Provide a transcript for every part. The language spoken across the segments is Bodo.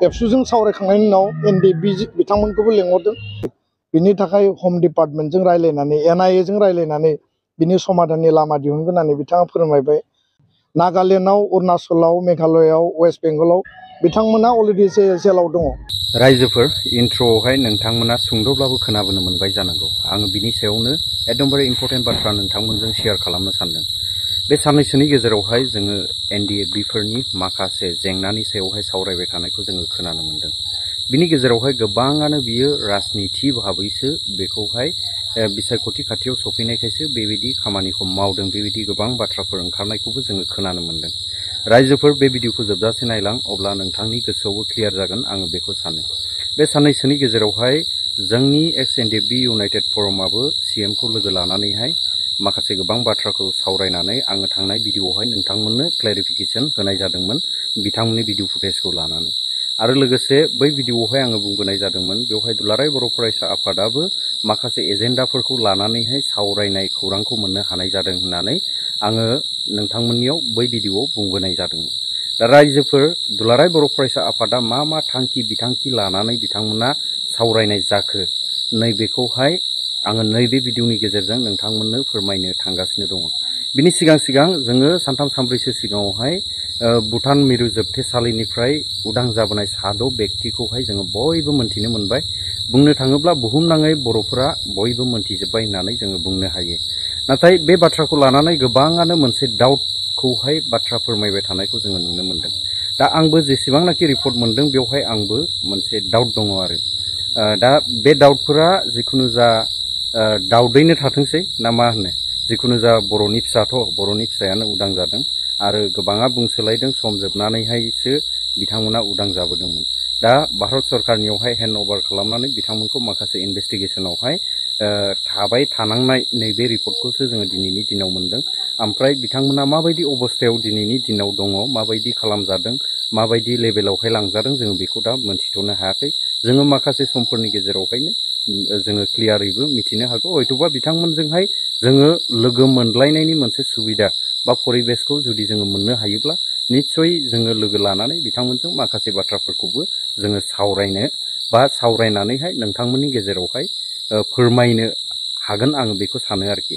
एबसुजों सावरायखांनायनि उनाव एनडिएफबि बिथांमोनखौबो लेंहरदों। बिनि थाखाय हम डिपार्टमेन्टजों रायलायनानै NIA जों रायलायनानै बिनि समाधाननि लामा दिहुनगोन होननानै बिथाङा फोरमायबाय। नागालेन्डआव, अरुणाचलाव, मेघालयआव, वेस्ट बेंगलाव बिथांमोना अलरेडि जेलाव दङ। रायजोफोर इन्ट्र'आवहाय नोंथांमोना सुंद'ब्लाबो खोनाबोनो मोनबाय जानांगौ। आङो बिनि सायावनो एकदमबारे इम्परटेन्ट बाथ्रा नोंथांमोनजों शेयार खालामनो सानदों। बे साननैसोनि गेजेरावहाय जोङो NDFBफोरनि माखासे जेंनानि सायावहाय सावरायबाय थानायखौ जोङो खोनानो मोनदों। बिनि गेजेरावहाय गोबाङानो बियो राजनिति भाबैसो बेखौहाय बिसायख'थि खाथियाव सफैनायखायसो बेबायदि खामानिखौ मावदों, बेबायदि गोबां बाथ्राफोर ओंखारनायखौबो जोङो खोनानो मोनदों। रायजोफोर बे भिडिअखौ जोबजासे नायलां, अब्ला नोंथांनि गोसोआवबो क्लियार जागोन, आङो बेखौ सानो। बे साननैसोनि गेजेरावहाय जोंनि एक्स-NDFB इउनाइटेड फरमाबो CMखौ लोगो लानानैहाय माखासे गोबां बाथ्राखौ सावरायनानै आङो थांनाय भिडिअआवहाय नोंथांमोननो क्लेरिफिकेसन होनाय जादोंमोन बिथांमोननि भिडिअ फुटेजखौ लानानै। आरो लोगोसे बै भिडिअआवहाय आङो बुंबोनाय जादोंमोन बेवहाय दुलाराय बर' फरायसा आफादाबो माखासे एजेन्डाफोरखौ लानानैहाय सावरायनाय खौरांखौ मोननो हानाय जादों होननानै आङो नोंथांमोननियाव बै भिडिअआव बुंबोनाय जादोंमोन। दा रायजोफोर दुलाराय बर' फरायसा आफादा मा थांखि बिथांखि लानानै बिथांमोना सावरायनाय जाखो, नैबेखौहाय आङो नैबे भिडिअनि गेजेरजों नोंथांमोननो फोरमायनो थांगासिनो दङ। बिनि सिगां जोङो सानथाम सानब्रैसो सिगाङावहाय भुटान मिरु जोबथेसालिनिफ्राय उदां जाबोनाय 6 बेक्तिखौहाय जोङो बयबो मोनथिनो मोनबाय। बुंनो थाङोब्ला बुहुमनाङै बर'फोरा बयबो मोनथिजोब्बाय होननानै जोङो बुंनो हायो। नाथाय बे बाथ्राखौ लानानै गोबाङानो मोनसे डाउटखौहाय बाथ्रा फोरमायबाय थानायखौ जोङो नुनो मोनदों। दा आंबो जेसेबांनाखि रिपर्ट मोनदों बेवहाय आंबो मोनसे डाउट दङ आरो। दा बे डाउटफोरा जिखुनु जा दाउदैनो थाथोंसै ना मा होनो, जिखुनु जा बर'नि फिसायानो उदां जादों आरो गोबाङा बुंसोलायदों सम जोबनानैहायसो बिथांमोना उदां जाबोदोंमोन। दा भारत सरकारनियावहाय हेन्ड अभार खालामनानै बिथांमोनखौ माखासे इनभेस्टिगेसनावहाय थाबाय थानांनाय नैबे रिपर्टखौसो जोङो दिनैनि दिनाव मोनदों। ओमफ्राय बिथांमोना माबायदि अबस्थायाव दिनैनि दिनाव दङ, माबायदि खालामजादों, माबायदि लेभेलावहाय लांजादों, जोङो बेखौ दा मोनथिथ'नो हायाखै। जोङो माखासे समफोरनि गेजेरावहायनो जोङो क्लियारैबो मिथिनो हागौ। हयथ'बा बिथांमोनजोंहाय जोङो लोगो मोनलायनायनि मोनसे सुबिदा बा परिबेसखौ जुदि जोङो मोननो हायोब्ला निस्सय जोङो लोगो लानानै बिथांमोनजों माखासे बाथ्राफोरखौबो जोङो सावरायनो बा सावरायनानैहाय नोंथांमोननि गेजेरावहाय फोरमायनो हागोन, आङो बेखौ सानो आरोखि।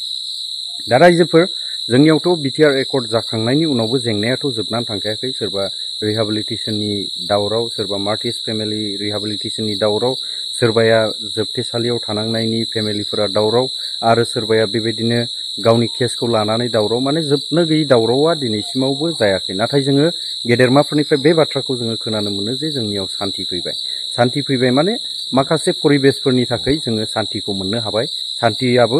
दा रायजोफोर, जोंनियावथ' BTR एकर्ड जाखांनायनि उनावबो जेंनायाथ' जोबनानै थांखायाखै। सोरबा रिहाबिलिटेसननि दावराव, सोरबा मार्टिस फेमिलि रिहाबिलिटेसननि दावराव, सोरबाया जोबथेसालियाव थानांनायनि फेमिलिफोरा दावराव, आरो सोरबाया बेबायदिनो गावनि केसखौ लानानै दावराव, माने जोबनो गैयै दावरावा दिनैसिमावबो जायाखै। नाथाय जोङो गेदेरमाफोरनिफ्राय बे बाथ्राखौ जोङो खोनानो मोनो जे जोंनियाव सान्ति फैबाय। सान्ति फैबाय माने माखासे परिबेसफोरनि थाखाय जोङो सान्तिखौ मोननो हाबाय। सान्तियाबो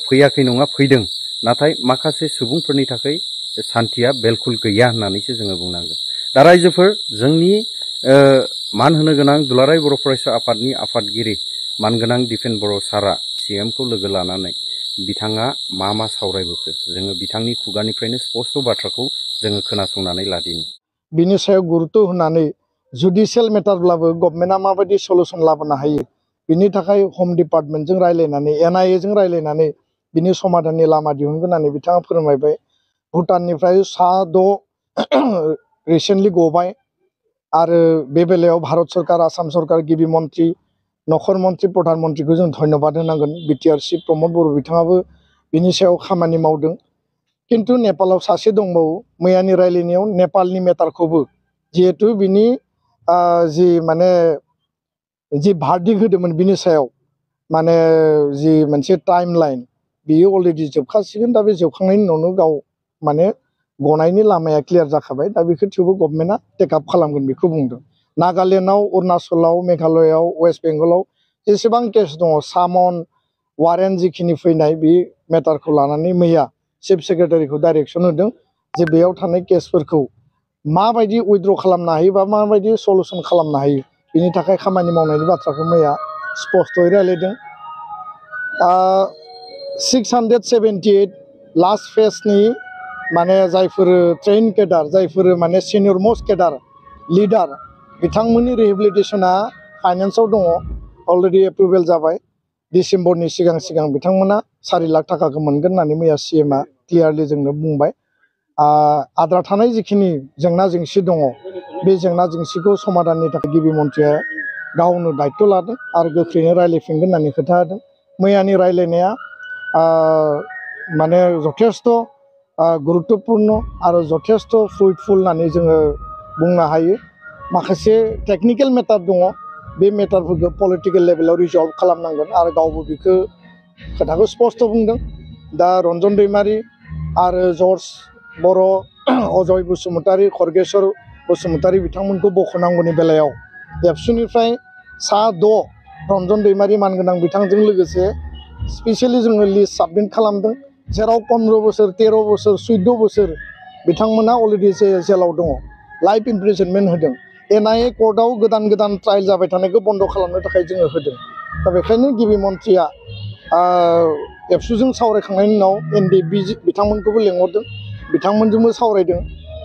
फैयाखै नङा, फैदों। नाथाय माखासे सुबुंफोरनि थाखाय सान्तिया बिल्कुल गैया होननानैसो जोङो बुंनांगोन। दा रायजोफोर, जोंनि मान होनो गोनां दुलाराय बर' फरायसा आफादनि आफादगिरि मानगोनां दिपेन बर' सारआ CMखौ लोगो लानानै बिथाङा मा सावरायबोखो, जोङो बिथांनि खुगानिफ्रायनो स्पष्ट बाथ्राखौ जोङो खोनासंनानै लादिनि। बिनि सायाव गुरुत्व होनानै जुडिशियेल मेटारब्लाबो गभर्नमेन्टआ माबायदि सल्युसन लाबोनो हायो, बिनि थाखाय हम डिपार्टमेन्टजों रायलायनानै NIA जों रायलायनानै बिनि समाधाननि लामा दिहुनगोन होननानै बिथाङा फोरमायबाय। भुटाननिफ्राय 6 रिसेन्टलि गबाय। आरो बे बेलायाव भारत सरकार, आसाम सरकार, गिबि मन्त्रि, नखर मन्त्रि, प्रधान मन्त्रिखौ जों धन्यबाद होनांगोन। BTR चिफ प्रमद बर' बिथाङाबो बिनि सायाव खामानि मावदों। किन्तु नेपालाव सासे दंबावो, मैयानि रायलायनायाव नेपालनि मेटारखौबो, जिहेतु बिनि जि भार्डिक्ट होदोंमोन बिनि सायाव, माने जि मोनसे टाइम लाइन, बियो अलरेडि जोबखासिगोन। दा बे जोबखांनायनि उनावनो गाव माने गनायनि लामाया क्लियार जाखाबाय। दा बेखौ थेवबो गभर्नमेन्टआ टेकआप खालामगोन बेखौ बुंदों। नागालेन्डआव, अरुणाचलाव, मेघालयआव, वेस्ट बेंगलाव जेसेबां केस दङ, सामन वारेन्ट जिखिनि फैनाय, बे मेटारखौ लानानै मैया चिफ सेक्रेटारिखौ डाइरेक्सन होदों जे बेयाव थानाय केसफोरखौ माबायदि उइथड्र खालामनो हायो बा माबायदि सल्युसन खालामनो हायो, बिनि थाखाय खामानि मावनायनि बाथ्राखौ मैया स्पष्टयै रायलायदों। 678 लास्ट फेजनि माने जायफोर ट्रेन केडार, जायफोर माने सिनियर मोस्ट केडार लिडार, बिथांमोननि रिहेबिलिटेसना फाइनेन्सआव दङ, अलरेडि एप्रुभेल जाबाय। डिसेम्बरनि सिगां बिथांमोना 4 लाख थाखाखौ मोनगोन होननानै मैया CMआ क्लियारलि जोंनो बुंबाय। आद्रा थानाय जिखिनि जेंना जेंसि दङ, बे जेंना जेंसिखौ समाधाननि थाखाय गिबि मन्थ्रिया गावनो दायित्व लादों आरो गोख्रैनो रायज्लायफिनगोन होननानै खोथा होदों। मैयानि रायज्लायनाया माने जथेस्थ' गुरुत्वपूर्ण आरो जथेस्थ' फ्रुइटफुल होननानै जोङो बुंनो हायो। माखासे टेक्निकेल मेटार दङ, बे मेटारफोरखौ पलिटिकेल लेभेलाव रिजल्भ खालामनांगोन आरो गावबो बेखौ खोथाखौ स्पष्ट बुंदों। दा रन्जन दैमारि आरो जर्ज बर', अजय बसुमतारी, खर्गेश्वर बसुमतारी बिथांमोनखौ बख'नांगौनि बेलायाव एबसुनिफ्राय सा 6 रन्जन दैमारि मानगोनां बिथांजों लोगोसे स्पेसियेलि जोङो लिस्ट साबमिट खालामदों, जेराव 15 बोसोर 13 बोसोर 14 बोसोर बिथांमोना अलरेडि जेलाव दङ, लाइफ इमप्रिजनमेन्ट होदों। NIA कर्टआव गोदान ट्रायल जाबाय थानायखौ बन्द खालामनो थाखाय जोङो होदों। दा बेखायनो गिबि मन्थ्रिया एबसुजों सावरायखांनायनि उनाव NDB बिथांमोनखौबो लेंहरदों, बिथांमोनजोंबो सावरायदों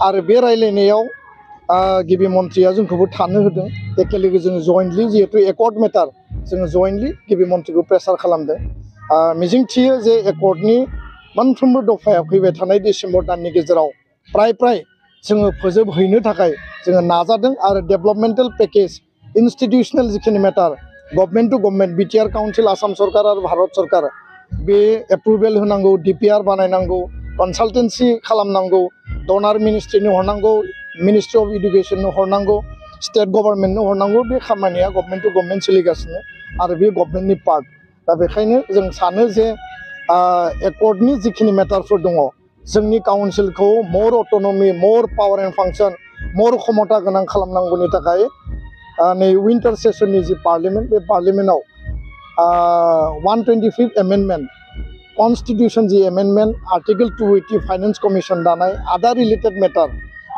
आरो बे रायलायनायाव गिबि मन्थ्रिया जोंखौबो थानो होदों। एखेलोगो जोङो जयेन्टलि जिहेतु एकर्ड मेटार जोङो जयेन्टलि गिबि मन्थ्रिखौ प्रेसार खालामदों। मिजिंथियो जे एकर्डनि मोनफ्रोमबो दफाया फैबाय थानाय डिसेम्बर दाननि गेजेराव प्राय जोङो फोजोबहैनो थाखाय जोङो नाजादों आरो डेभेलपमेन्टेल पेकेज इन्स्टिटिउसनेल जिखिनि मेटार government to government BTR council Assam सरकार आरो भारत सरकार बे एप्रुभेल होनांगौ, DPR बानायनांगौ, कनसालटेन्सि खालामनांगौ, डनार मिनिस्ट्रिनो हरनांगौ, मिनिस्ट्रि अफ इडुकेसननो हरनांगौ, स्टेट गभर्नमेन्टनो हरनांगौ। बे खामानिया गभर्नमेन्ट टु गभर्नमेन्ट सोलिगासिनो आरो बे गभर्नमेन्टनि पार्ट। दा बेखायनो जों सानो जे एकर्डनि जिखिनि मेटारफोर दङ, जोंनि काउन्सिलखौ मर अट'नमि, मर पावार एन्ड फांसन, मर क्षमता गोनां खालामनांगौनि थाखाय नै विन्टार सेसननि जि पार्लियामेन्ट, बे पार्लियामेन्टआव 125th एमेन्डमेन्ट कन्स्टिटिउसन जि एमेन्डमेन्ट आर्टिकल 280 फाइनेन्स कमिसन दानाय आदार रिलेटेड मेटार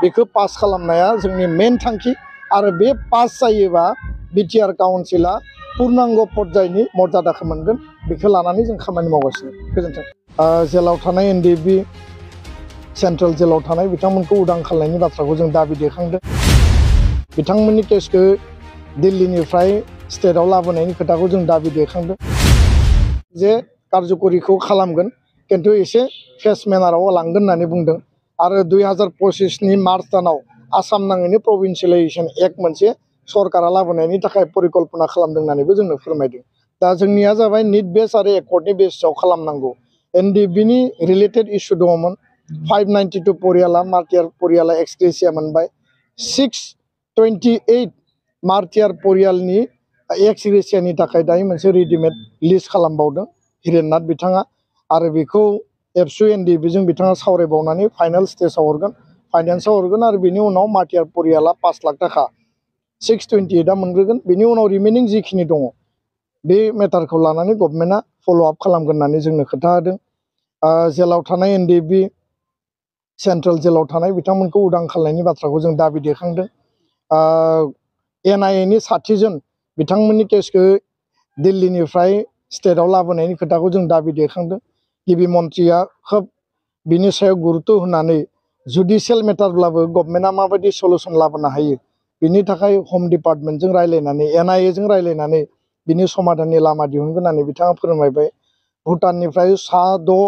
बेखौ पास खालामनाया जोंनि मेन थांखि आरो बे पास जायोबा बिटिआर काउन्सिला पुर्नांग पर्यायनि मर्यादाखौ मोनगोन। बेखौ लानानै जों खामानि मावगासिनो। गोजोन्थों। जेलाव थानाय NDB सेन्ट्रेल जेलाव थानाय बिथांमोनखौ उदां खालामनायनि बाथ्राखौ जों दाबि दैखांदों। बिथांमोननि केसखौ दिल्लीनिफ्राय स्टेटआव लाबोनायनि खोथाखौ जों दाबि दैखांदों जे कारजकरिखौ खालामगोन, खिन्थु एसे फेस मेनाराव लांगोन होननानै बुंदों आरो 2025नि मार्च दानाव आसाम नाङैनो प्रभिन्सियेलाइजेसन एक्ट मोनसे सरकारा लाबोनायनि थाखाय परिकल्पना खालामदों होननानैबो जोंनो फोरमायदों। दा जोंनिया जाबाय निट बेस आरो एकर्डनि बेसआव खालामनांगौ। NDBनि रिलेटेड इस्यु दङमोन। 592 परियाला मार्टियार परियाला एक्सग्रेसिया मोनबाय। 628 मार्टियार परियालनि एक्सग्रेसियानि थाखाय दायो मोनसे रेडिमेड लिस्ट खालामबावदों हिरेननाथ बिथाङा आरो बेखौ एबसु NDBजों बिथाङा सावरायबावनानै फाइनाल स्टेजाव हरगोन, फाइनान्सआव हरगोन आरो बेनि उनाव मार्टियार परियाला 5 लाख थाखा 628आ मोनग्रोगोन। बेनि उनाव रिमेनिं जिखिनि दङ बे मेटारखौ लानानै गभर्नमेन्टआ फल'आप खालामगोन होननानै जोंनो खोथा होदों। जेलाव थानाय NDB सेन्ट्रेल जेलाव थानाय बिथांमोनखौ उदां खालामनायनि बाथ्राखौ जों दाबि दैखांदों। NIAनि 60 जन बिथांमोननि केसखौ दिल्लीनिफ्राय स्टेटआव लाबोनायनि खोथाखौ जों दाबि दैखांदों। गिबि मन्थ्रिया खोब बिनि सायाव गुरुत्व होनानै जुडिसियेल मेटारब्लाबो गभर्नमेन्टआ माबायदि सलुसन लाबोनो हायो बिनि थाखाय होम डिपार्टमेन्टजों रायज्लायनानै NIAजों रायज्लायनानै बिनि समाधाननि लामा दिहुनगोन होननानै बिथाङा फोरमायबाय। भुटाननिफ्राय सा 6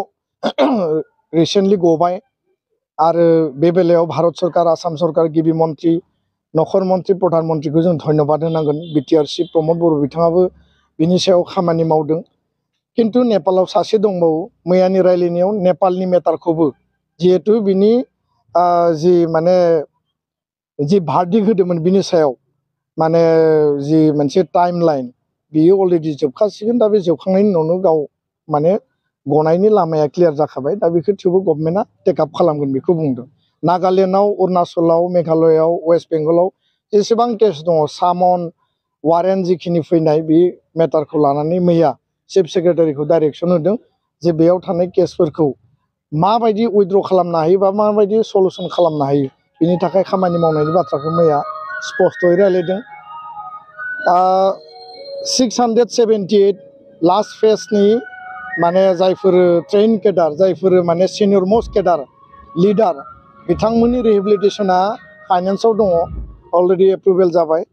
रिसेन्टलि गबाय आरो बे बेलायाव भारत सरकार, आसाम सरकार, गिबि मन्थ्रि, नखर मन्थ्रि, प्रधान मन्थ्रिखौ जों धन्यबाद होनांगोन। BTR चिफ प्रमद बर' बिथाङाबो बिनि सायाव खामानि मावदों। खिन्थु नेपालाव सासे दंबावो। मैयानि रायलायनायाव नेपालनि मेटारखौबो जिहेतु बिनि जि माने जि भार्डिक होदोंमोन बिनि सायाव माने जि मोनसे टाइम लाइन बियो अलरेडि जोबखासिगोन। दा बे जोबखांनायनि उनावनो गाव माने गनायनि लामाया क्लियार जाखाबाय। दा बेखौ थेवबो गभर्नमेन्टआ टेकआप खालामगोन बेखौ बुंदों। नागालेण्डआव, अरुणाचलाव, मेघालयआव, वेस्ट बेंगलाव जेसेबां केस दङ सामन वारेन्ट जिखिनि फैनाय बे मेटारखौ लानानै मैया चिफ सेक्रेटारिखौ डाइरेक्सन होदों जे बेयाव थानाय केसफोरखौ माबायदि उइथड्र खालामनो हायो बा माबायदि सलुसन खालामनो हायो बिनि थाखाय खामानि मावनायनि बाथ्राखौ मैया स्पष्टयै रायलायदों। 678 लास्ट फेजनि माने जायफोर ट्रेन केडार, जायफोर माने सिनियर मोस्ट केडार लिडार बिथांमोननि रिहेबिलिटेसना फाइनान्सआव दङ, अलरेडि एप्रुभेल जाबाय।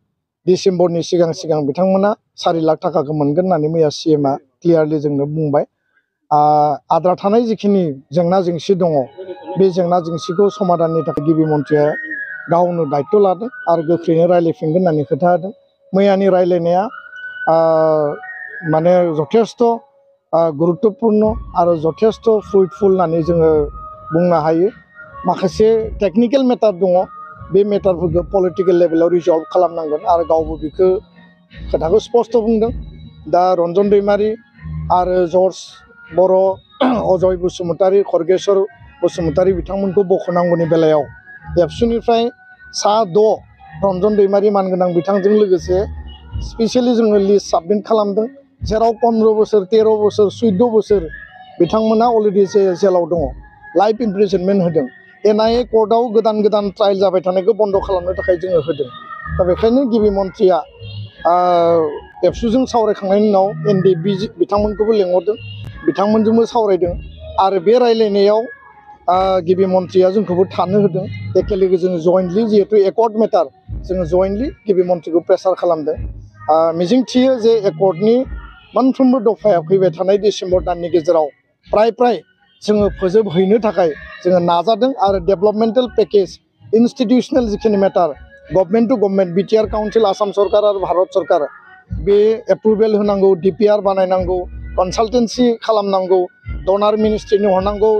डिसेम्बरनि सिगां बिथांमोना 4 लाख थाखाखौ मोनगोन होननानै मैया CMआ क्लियारलि जोंनो बुंबाय। आद्रा थानाय जिखिनि जेंना जेंसि दङ बे जेंना जेंसिखौ समाधाननि थाखाय गिबि मन्थ्रिया गावनो दायित्व लादों आरो गोख्रैनो रायज्लायफिनगोन होननानै खोथा होदों। मैयानि रायज्लायनाया माने जथेस्थ' गुरुत्वपूर्ण आरो जथेस्थ' फ्रुइटफुल होननानै जोङो बुंनो हायो। माखासे टेक्निकेल मेटार दङ, बे मेटारफोरखौ पलिटिकेल लेभेलाव रिजल्भ खालामनांगोन आरो गावबो बेखौ खोथाखौ स्पष्ट बुंदों। दा रन्जन दैमारि आरो जर्ज बर', अजय बसुमतारी, खर्गेश्वर बसुमतारी बिथांमोनखौ बख'नांगौनि बेलायाव एबसुनिफ्राय सा 6 रन्जन दैमारि मानगोनां बिथांजों लोगोसे स्पेसियेलि जोङो लिस्ट साबमिट खालामदों, जेराव 15 बोसोर 13 बोसोर 14 बोसोर बिथांमोना अलरेडि जेलाव दङ, लाइफ इमप्रिजनमेन्ट होदों। NIA कर्टआव गोदान गोदान ट्रायल जाबाय थानायखौ बन्द खालामनो थाखाय जोङो होदों। दा बेखायनो गिबि मन्थ्रिया एबसुजों सावरायखांनायनि उनाव NDB बिथांमोनखौबो लेंहरदों, बिथांमोनजोंबो सावरायदों आरो बे रायलायनायाव गिबि मन्थ्रिया जोंखौबो थानो होदों। एखे लोगो जोङो जयेन्टलि जिहेतु एकर्ड मेटार जोङो जयेन्टलि गिबि मन्थ्रिखौ प्रेसार खालामदों। मिजिंथियो जे एकर्डनि मोनफ्रोमबो दफाया फैबाय थानाय डिसेम्बर दाननि गेजेराव प्राय जोङो फोजोबहैनो थाखाय जोङो नाजादों आरो डेभेलपमेन्टेल पेकेज इन्स्टिटिउसनेल जिखिनि मेटार government to government BTR council Assam सरकार आरो भारत सरकार बे एप्रुभेल होनांगौ, DPR बानायनांगौ, कनसालटेन्सि खालामनांगौ, डनार मिनिस्ट्रिनो हरनांगौ,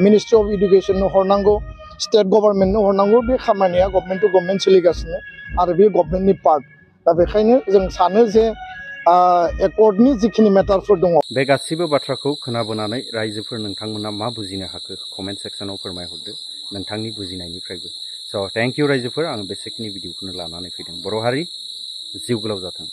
मिनिस्ट्रि अफ इडुकेसननो हरनांगौ, स्टेट गभर्नमेन्टनो हरनांगौ। बे खामानिया गभर्नमेन्ट टु गभर्नमेन्ट सोलिगासिनो आरो बे गभर्नमेन्टनि पार्ट। दा बेखायनो जों सानो जे एकर्डनि जिखिनि मेटारफोर दङ। बे गासिबो बाथ्राखौ खोनाबोनानै रायजोफोर नोंथांमोना मा बुजिनो हाखो कमेन्ट सेक्सनाव फोरमायहरदो नोंथांनि बुजिनायनिफ्रायबो। स' थेंक इउ रायजोफोर, आं बेसेखिनि भिडिअखौनो लानानै फैदों। बर' हारि जिउ गोलाव जाथों।